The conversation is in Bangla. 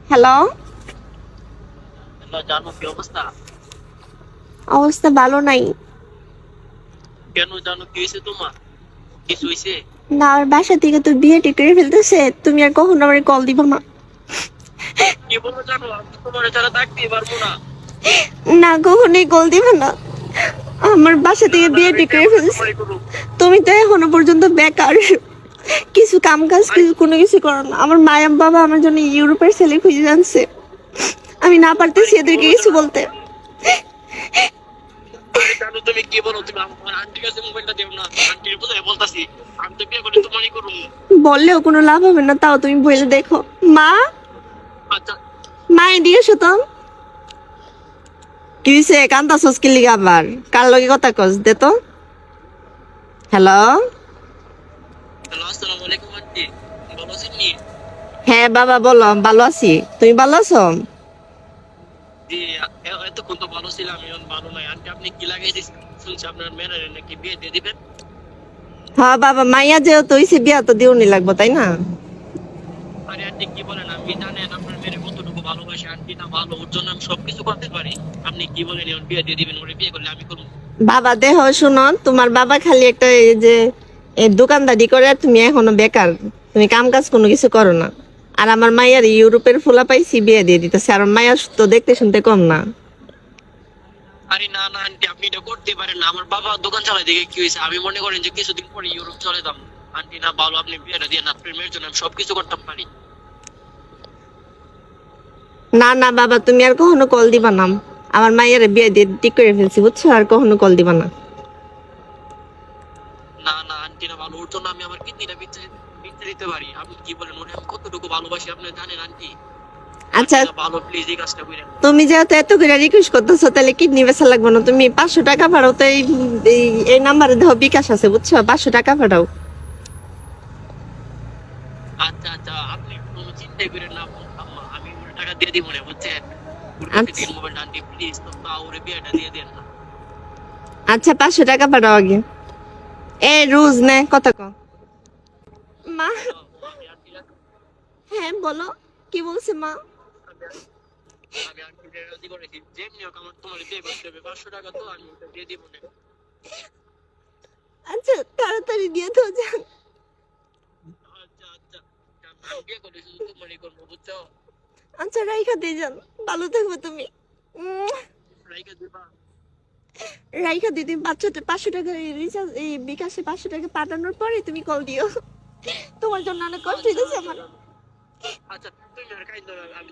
হ্যালো। হ্যালো জানো কি অবস্থা? অবস্থা ভালো নাই। কেন জানো কি হয়েছে তোমার? কিছু হয়েছে? না, আমার বাসা থেকে তো বিয়ে ঠিক করে ফেলতেছে, তুমি আর কখনো আমার কল দিবা না। কি বলো জানো, আমি তো তোমার ছাড়া থাকতেই পারবো না। না, কখনোই কল দিবা না। আমার বাসা না থেকে না, বিয়ে আমি ঠিক করে কেমন ফেলছে। তোমারই করবো? তুমি তো এখনো পর্যন্ত বেকার, কিছু কাম কাজ কিছু কোনো কিছু করো না। আমার মায়া বাবা আমার জন্য ইউরোপের ছেলে খুঁজে জানছে, আমি না আরে পারতেছি কি এদেরকে বলো কিছু জানো? বলতে। আরে জানো তুমি কি বলো, তুমি আমার আন্টির কাছে মোবাইলটা দেও না, আন্টির বোঝাই বলতাছি। আমি তো বিয়ে করে তোমারই করবো। বললেও কোনো লাভ হবে না, তাও তুমি বলে দেখো। মা, আচ্ছা। মা এদিকে এসো তো। কি হয়েছে, কান্দাছস কি লিগা আবার? কার লগে কথা কস দে তো। হ্যালো। হ্যালো, আসসালামু আলাইকুম আন্টি। ভালো আছেন নি? হ্যাঁ বাবা বলো, ভালো আছি, তুমি ভালো আছো? জি। এতক্ষণ তো ভালো ছিলাম, এখন ভালো নাই আন্টি। আপনি কি লাগাই দিয়েছেন? শুনছি আপনার মেয়ের নাকি বিয়ে দিয়ে দিবেন। হ্যাঁ বাবা, মাইয়া যেহেতু হইছে বিয়া তো দিওনি লাগবো, তাই না? আরে আন্টি কি বলেন, আপনি জানেন আপনার মেয়ের কতটুকু ভালোবাসে। আন্টি না ভালো, ওর জন্য আমি সবকিছু করতে পারি। আপনি কি বলেন, এখন বিয়ে দিয়ে দিবেন? ওরে বিয়ে করলে আমি করবো। বাবা দেহ শুনো, তোমার বাবা খালি একটা এই যে এই দোকানদারি করে, আর তুমি এখনো বেকার, তুমি কাম কাজ কোনো কিছু করো না। আর আমার মাইয়ার ইউরোপের ফুলা পাইছি বিয়ে দিয়ে দিতেছে, আর মাইয়া তো দেখতে শুনতে কম না। আরে না না আন্টি, আপনি এটা করতে পারেন না। আমার বাবা দোকান চালায় দেখে কি হয়েছে, আমি মনে করেন যে কিছুদিন পরে ইউরোপ চলে যাবো। আন্টি না ভালো, আপনি বিয়েটা দিয়ে না, আপনার মেয়ের জন্য আমি সবকিছু করতে পারি। না না বাবা, তুমি আর কখনো কল দিবা না। আমার মাইয়ার বিয়ে দিয়ে ঠিক করে ফেলছি, বুঝছো? আর কখনো কল দিবা না। না না আন্টি না ভালো, ওর জন্য আমি আমার কিডনিটা বিচ্ছে বিচ্ছে দিতে পারি। আপনি কি বলেন, ওরে আমি কতটুকু ভালোবাসি আপনি জানেন আন্টি। আচ্ছা, আন্টি না ভালো, প্লিজ এই কাজটা করেন। তুমি যেহেতু এত করে রিকোয়েস্ট করতেছো, তাহলে কিডনি বেচা লাগবে না। তুমি 500 টাকা পাঠাও তো, এই নাম্বারে দেখো বিকাশ আছে, বুঝছো? 500 টাকা পাঠাও। আচ্ছা আচ্ছা, আপনি কোনো চিন্তাই করেন না আম্মা, আমি ওর টাকা দিয়ে দিব না, বুঝছেন? ওর কাছে আচ্ছা দিন মোবাইলটা আন্টি, প্লিজ তো তাও ওরে বিয়েটা দিয়ে দেন না। আচ্ছা, 500 টাকা পাঠাও আগে। এ রোজ নে কথা ক। মা। হ্যালো, আমি আন্টি, হ্যাঁ বলো, কি বলছে মা? আমি আমি আন্টিকে রাজি করেছি, যেমনি হোক আমার তোমার বিয়ে করতে হবে। 500 টাকা তো আমি ওটা দিয়ে দিব না। আচ্ছা তাড়াতাড়ি দিয়ে তো যান। আচ্ছা আচ্ছা, আমি বিয়ে করে শুধু তোমারই করবো, বুঝছো? আচ্ছা রাইখা দিয়ে যান, ভালো থাকবে তুমি। রাইখা দিবা? রাইখা দিয়ে দিন। 500 টাকা রিচার্জ, এই বিকাশে 500 টাকা পাঠানোর পরে তুমি কল দিও। তোমার জন্য অনেক কষ্ট আচ্ছা হইতেছে আচ্ছা আমার। জানো। আচ্ছা তুমি আর কাইন্দ না, আমি